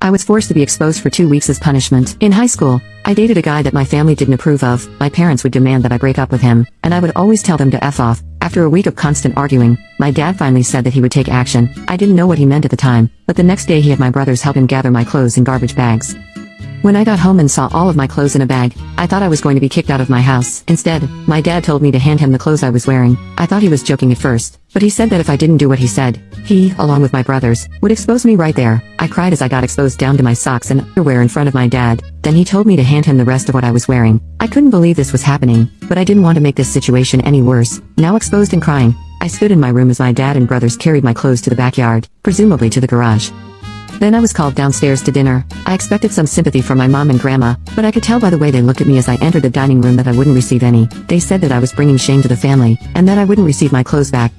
I was forced to be exposed for 2 weeks as punishment. In high school, I dated a guy that my family didn't approve of. My parents would demand that I break up with him, and I would always tell them to F off. After a week of constant arguing, my dad finally said that he would take action. I didn't know what he meant at the time, but the next day he had my brothers help him gather my clothes in garbage bags. When I got home and saw all of my clothes in a bag, I thought I was going to be kicked out of my house. Instead, my dad told me to hand him the clothes I was wearing. I thought he was joking at first, but he said that if I didn't do what he said, he, along with my brothers, would expose me right there. I cried as I got exposed down to my socks and underwear in front of my dad. Then he told me to hand him the rest of what I was wearing. I couldn't believe this was happening, but I didn't want to make this situation any worse. Now exposed and crying, I stood in my room as my dad and brothers carried my clothes to the backyard, presumably to the garage. Then I was called downstairs to dinner. I expected some sympathy from my mom and grandma, but I could tell by the way they looked at me as I entered the dining room that I wouldn't receive any. They said that I was bringing shame to the family, and that I wouldn't receive my clothes back.